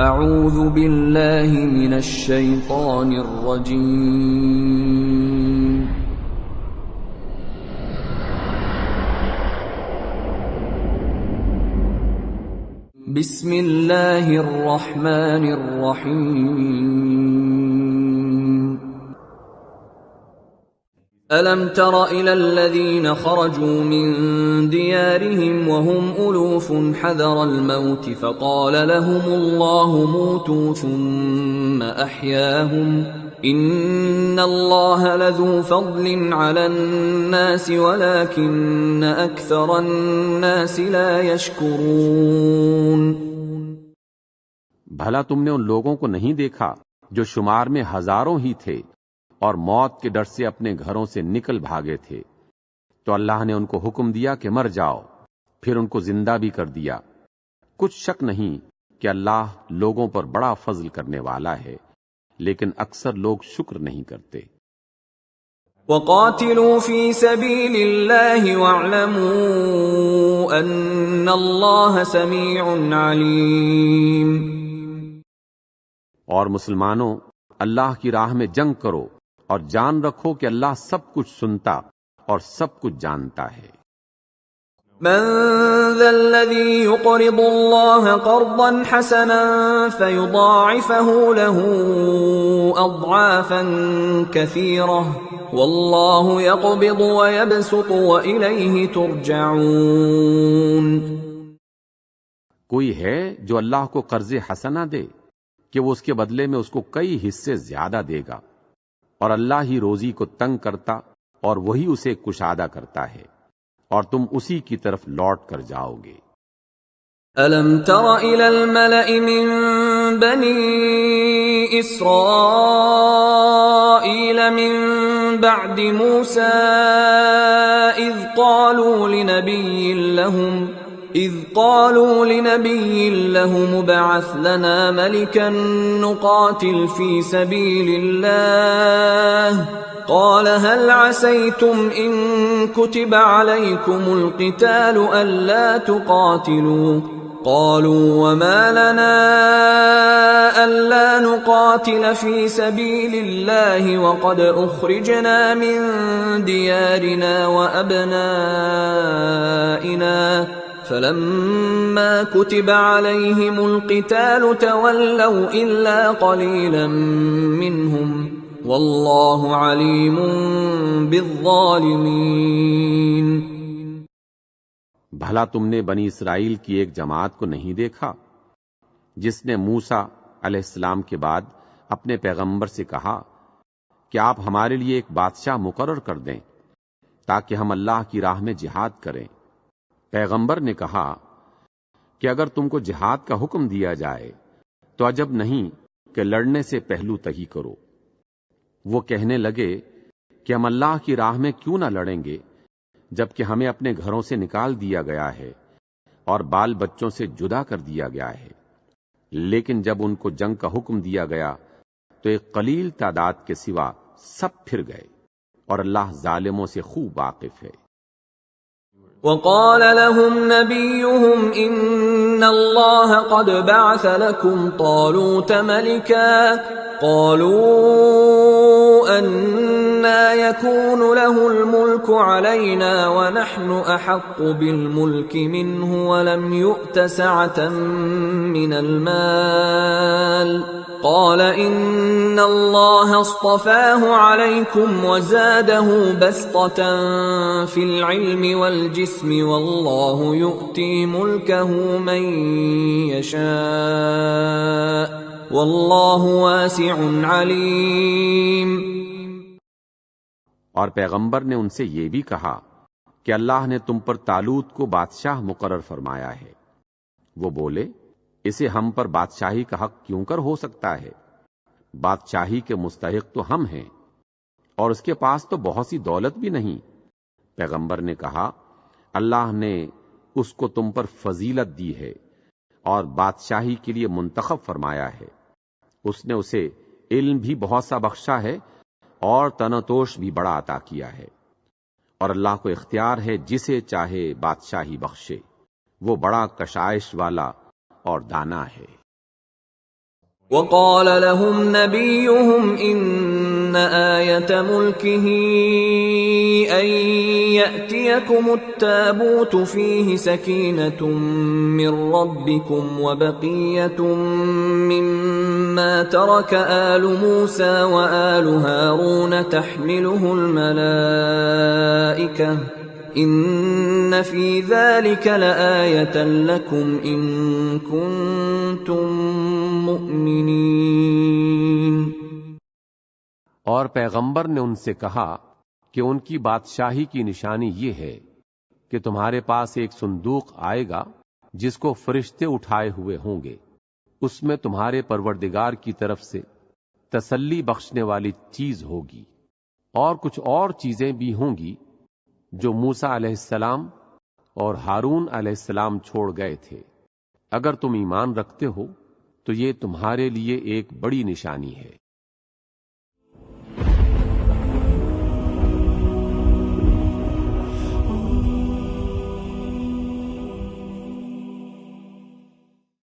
اعوذ باللہ من الشیطان الرجیم بسم اللہ الرحمن الرحیم أَلَمْ تَرَ إِلَى الَّذِينَ خَرَجُوا مِن دِيَارِهِمْ وَهُمْ أُلُوفٌ حَذَرَ الْمَوْتِ فَقَالَ لَهُمُ اللَّهُ مُوتُوا ثُمَّ أَحْيَاهُمْ إِنَّ اللَّهَ لَذُو فَضْلٍ عَلَى النَّاسِ وَلَكِنَّ أَكْثَرَ النَّاسِ لَا يَشْكُرُونَ۔ بھلا تم نے ان لوگوں کو نہیں دیکھا جو شمار میں ہزاروں ہی تھے اور موت کے ڈر سے اپنے گھروں سے نکل بھاگے تھے، تو اللہ نے ان کو حکم دیا کہ مر جاؤ، پھر ان کو زندہ بھی کر دیا۔ کچھ شک نہیں کہ اللہ لوگوں پر بڑا فضل کرنے والا ہے، لیکن اکثر لوگ شکر نہیں کرتے۔ وَقَاتِلُوا فِي سَبِيلِ اللَّهِ وَاعْلَمُوا أَنَّ اللَّهَ سَمِيعٌ عَلِيمٌ۔ اور مسلمانوں، اللہ کی راہ میں جنگ کرو اور جان رکھو کہ اللہ سب کچھ سنتا اور سب کچھ جانتا ہے۔ من ذا الذي يقرض الله قرضا حسنا فيضاعفه له أضعافا كثيرة والله يقبض ويبسط وإليه ترجعون۔ کوئی ہے جو اللہ کو قرض حسنہ دے کہ وہ اس کے بدلے میں اس کو کئی حصے زیادہ دے گا، اور اللہ ہی روزی کو تنگ کرتا اور وہی اسے کشادہ کرتا ہے، اور تم اسی کی طرف لوٹ کر جاؤ گے۔ أَلَمْ تَرَ إِلَى الْمَلَإِ مِن بَنِي إِسْرَائِيلَ مِن بَعْدِ مُوسَىٰ إِذْ قَالُوا لِنَبِيٍّ لَّهُمُ ابْعَثْ لَنَا مَلِكًا نُّقَاتِلْ فِي سَبِيلِ اللَّهِ قَالَ هَلْ عَسَيْتُمْ إِن كُتِبَ عَلَيْكُمُ الْقِتَالُ أَلَّا تُقَاتِلُوا قَالُوا وَمَا لَنَا أَلَّا نُقَاتِلَ فِي سَبِيلِ اللَّهِ وَقَدْ أُخْرِجْنَا مِن دِيَارِنَا وَأَبْنَائِنَا فَلَمَّا كُتِبَ عَلَيْهِمُ الْقِتَالُ تَوَلَّوْا إِلَّا قَلِيلًا مِّنْهُمْ وَاللَّهُ عَلِيمٌ بِالظَّالِمِينَ۔ بھلا تم نے بنی اسرائیل کی ایک جماعت کو نہیں دیکھا جس نے موسیٰ علیہ السلام کے بعد اپنے پیغمبر سے کہا کہ آپ ہمارے لیے ایک بادشاہ مقرر کر دیں تاکہ ہم اللہ کی راہ میں جہاد کریں۔ پیغمبر نے کہا کہ اگر تم کو جہاد کا حکم دیا جائے تو عجب نہیں کہ لڑنے سے پہلو تہی کرو۔ وہ کہنے لگے کہ ہم اللہ کی راہ میں کیوں نہ لڑیں گے جبکہ ہمیں اپنے گھروں سے نکال دیا گیا ہے اور بال بچوں سے جدا کر دیا گیا ہے۔ لیکن جب ان کو جنگ کا حکم دیا گیا تو ایک قلیل تعداد کے سوا سب پھر گئے، اور اللہ ظالموں سے خوب واقف ہے۔ وقال لهم نبيهم إن الله قد بعث لكم طالوت ملكا قالوا أنى يكون له الملك علينا ونحن أحق بالملك منه ولم يؤت سعة من المال قال إن الله اصطفاه عليكم وزاده بسطة في العلم والجسم والله يؤتي ملكه من يشاء والله واسع عليم۔ اور پیغمبر نے ان سے یہ بھی کہا کہ اللہ نے تم پر طالوت کو بادشاہ مقرر فرمایا ہے۔ وہ بولے، اسے ہم پر بادشاہی کا حق کیوں کر ہو سکتا ہے؟ بادشاہی کے مستحق تو ہم ہیں، اور اس کے پاس تو بہت سی دولت بھی نہیں۔ پیغمبر نے کہا، اللہ نے اس کو تم پر فضیلت دی ہے اور بادشاہی کے لیے منتخب فرمایا ہے۔ اس نے اسے علم بھی بہت سا بخشا ہے اور تنتوش بھی بڑا عطا کیا ہے، اور اللہ کو اختیار ہے جسے چاہے بادشاہی بخشے۔ وہ بڑا کشائش والا اور دانا ہے۔ وقال لهم نبيهم إن آية ملكه أن يأتيكم التابوت فيه سكينة من ربكم وبقية مما ترك آل موسى وآل هارون تحمله الملائكة إن في ذلك لآية لكم إن كنتم مؤمنين۔ اور پیغمبر نے ان سے کہا کہ ان کی بادشاہی کی نشانی یہ ہے کہ تمہارے پاس ایک صندوق آئے گا جس کو فرشتے اٹھائے ہوئے ہوں گے، اس میں تمہارے پروردگار کی طرف سے تسلی بخشنے والی چیز ہوگی، اور کچھ اور چیزیں بھی ہوں گی جو موسیٰ علیہ السلام اور ہارون علیہ السلام چھوڑ گئے تھے۔ اگر تم ایمان رکھتے ہو تو یہ تمہارے لیے ایک بڑی نشانی ہے۔